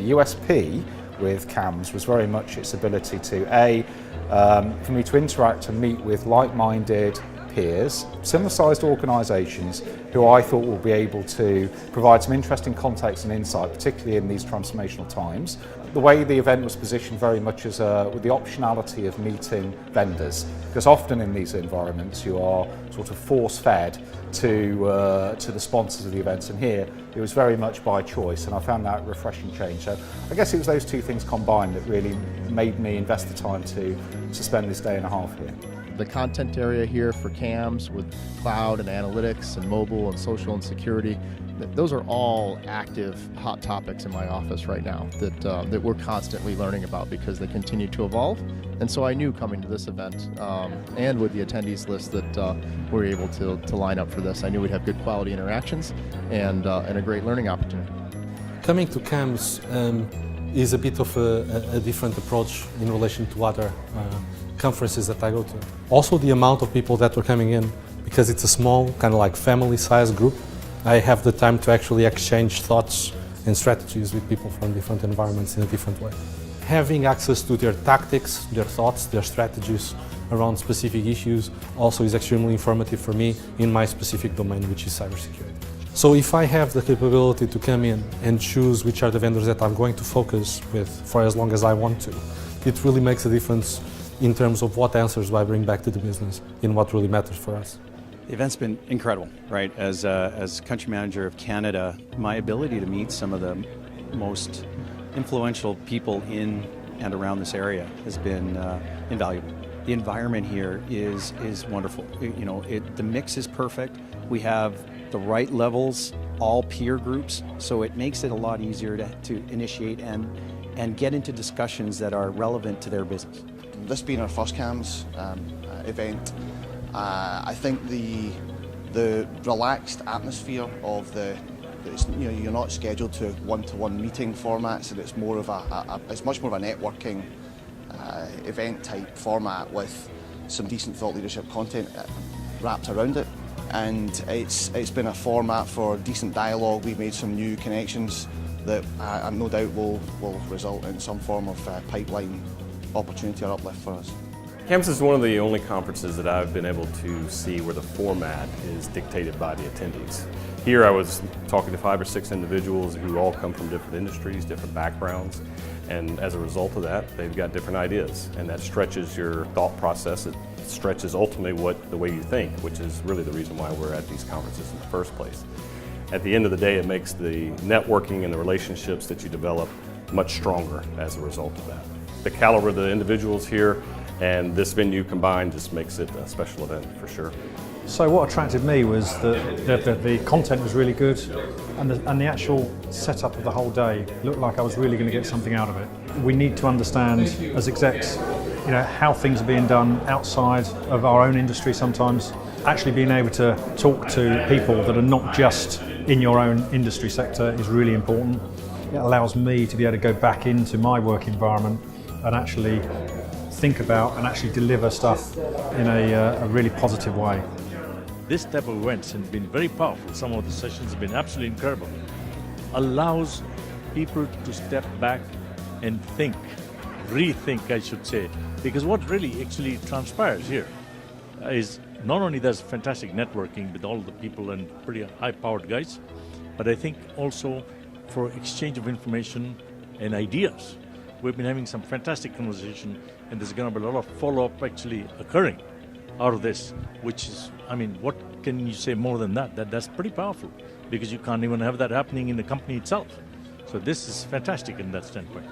The USP with CAMSS was very much its ability to, for me to interact and meet with like-minded peers, similar-sized organisations who I thought will be able to provide some interesting context and insight, particularly in these transformational times. The way the event was positioned very much as with the optionality of meeting vendors, because often in these environments you are sort of force-fed to the sponsors of the events, and here it was very much by choice, and I found that a refreshing change. So I guess it was those two things combined that really made me invest the time to spend this day and a half here. The content area here for CAMSS with cloud and analytics and mobile and social and security, those are all active hot topics in my office right now that we're constantly learning about because they continue to evolve. And so I knew coming to this event and with the attendees list that we were able to line up for this. I knew we'd have good quality interactions and a great learning opportunity. Coming to CAMSS is a bit of a different approach in relation to other conferences that I go to. Also the amount of people that were coming in, because it's a small, kind of like family-sized group, I have the time to actually exchange thoughts and strategies with people from different environments in a different way. Having access to their tactics, their thoughts, their strategies around specific issues also is extremely informative for me in my specific domain, which is cybersecurity. So if I have the capability to come in and choose which are the vendors that I'm going to focus with for as long as I want to, it really makes a difference in terms of what answers do I bring back to the business and what really matters for us. The event's been incredible, right? As country manager of Canada, my ability to meet some of the most influential people in and around this area has been invaluable. The environment here is wonderful. You know, the mix is perfect. We have the right levels, all peer groups, so it makes it a lot easier to initiate and get into discussions that are relevant to their business. This being our first CAMSS event, I think the relaxed atmosphere of you're not scheduled to one-to-one meeting formats, and it's more of it's much more of a networking event type format with some decent thought leadership content wrapped around it. And it's been a format for decent dialogue. We've made some new connections that I'm no doubt will result in some form of pipeline opportunity or uplift for us. CAMSS is one of the only conferences that I've been able to see where the format is dictated by the attendees. Here I was talking to 5 or 6 individuals who all come from different industries, different backgrounds, and as a result of that, they've got different ideas, and that stretches your thought process. It stretches ultimately the way you think, which is really the reason why we're at these conferences in the first place. At the end of the day, it makes the networking and the relationships that you develop much stronger as a result of that. The caliber of the individuals here and this venue combined just makes it a special event for sure. So what attracted me was that the content was really good, and the actual setup of the whole day looked like I was really going to get something out of it. We need to understand as execs, how things are being done outside of our own industry sometimes. Actually being able to talk to people that are not just in your own industry sector is really important. It allows me to be able to go back into my work environment and actually think about and actually deliver stuff in a really positive way. This type of events has been very powerful. Some of the sessions have been absolutely incredible. Allows people to step back and think, rethink I should say, because what really actually transpires here is not only there's fantastic networking with all the people and pretty high-powered guys, but I think also for exchange of information and ideas. We've been having some fantastic conversation, and there's going to be a lot of follow-up actually occurring out of this, which is, what can you say more than that? That's pretty powerful, because you can't even have that happening in the company itself. So this is fantastic in that standpoint.